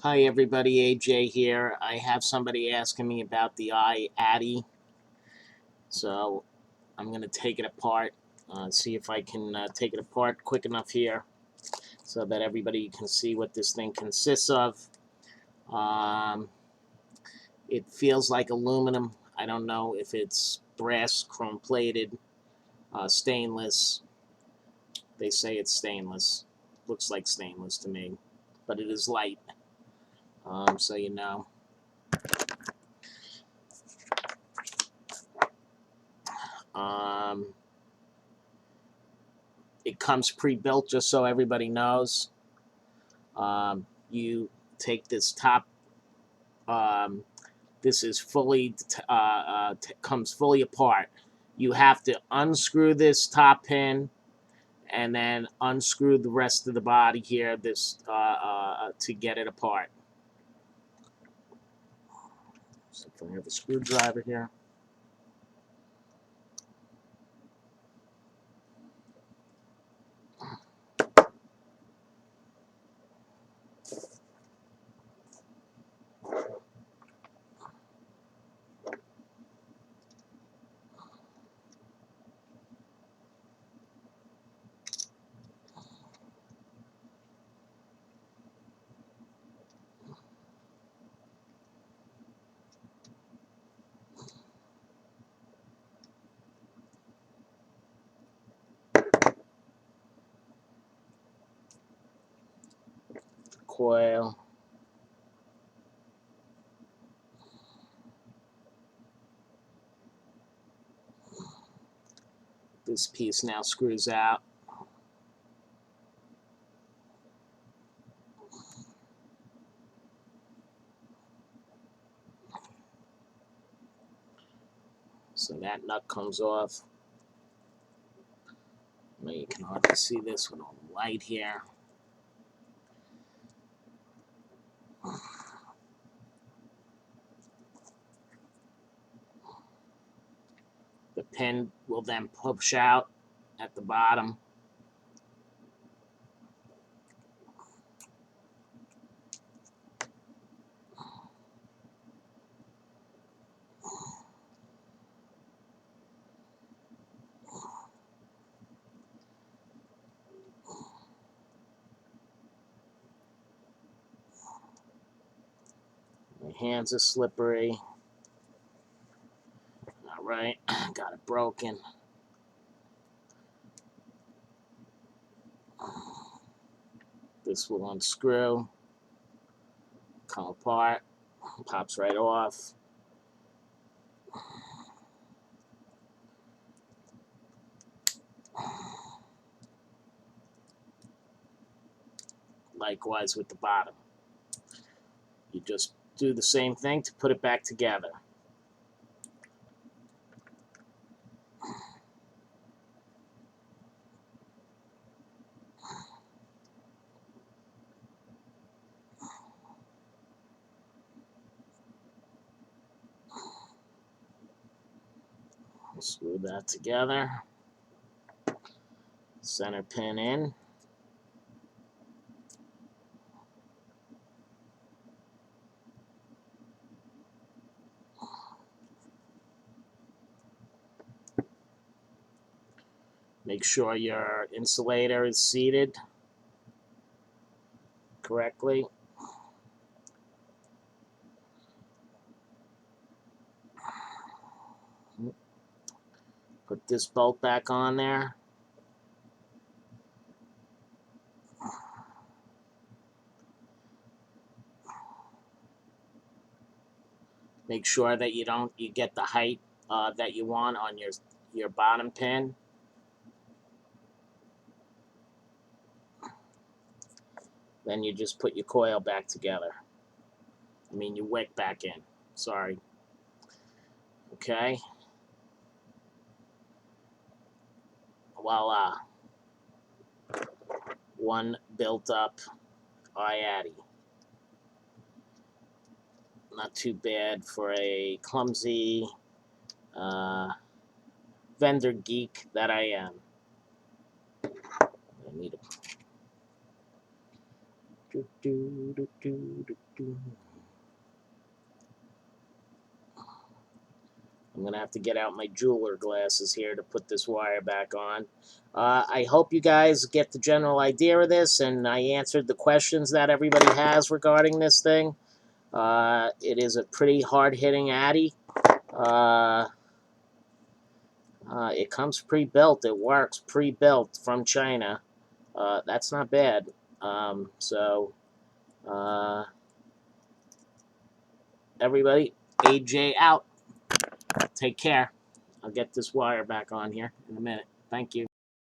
Hi everybody, AJ here. I have somebody asking me about the I-Atty, so I'm going to take it apart, see if I can take it apart quick enough here so that everybody can see what this thing consists of. Um, it feels like aluminum. I don't know if it's brass, chrome plated, stainless. They say it's stainless. Looks like stainless to me, but it is light, so you know. Um, it comes pre-built, just so everybody knows. You take this top. This is fully comes fully apart. You have to unscrew this top pin and then unscrew the rest of the body here. This to get it apart. So if I have a screwdriver here. Coil. This piece now screws out. So that nut comes off. Now you can hardly see this with all the light here. The pin will then push out at the bottom. My hands are slippery. All right, got it broken. This will unscrew, come apart, pops right off. Likewise with the bottom. You just do the same thing to put it back together. Screw that together. Center pin in. Make sure your insulator is seated correctly. Put this bolt back on there. Make sure that you get the height that you want on your bottom pin. Then you just put your coil back together. I mean, your wick back in. Sorry. Okay. Voila. One built up I-Atty. Not too bad for a clumsy vendor geek that I am. I need to I'm going to have to get out my jeweler glasses here to put this wire back on. I hope you guys get the general idea of this, and I answered the questions that everybody has regarding this thing. It is a pretty hard-hitting Addy. It comes pre-built. It works pre-built from China. That's not bad. Everybody, AJ out. Take care. I'll get this wire back on here in a minute. Thank you.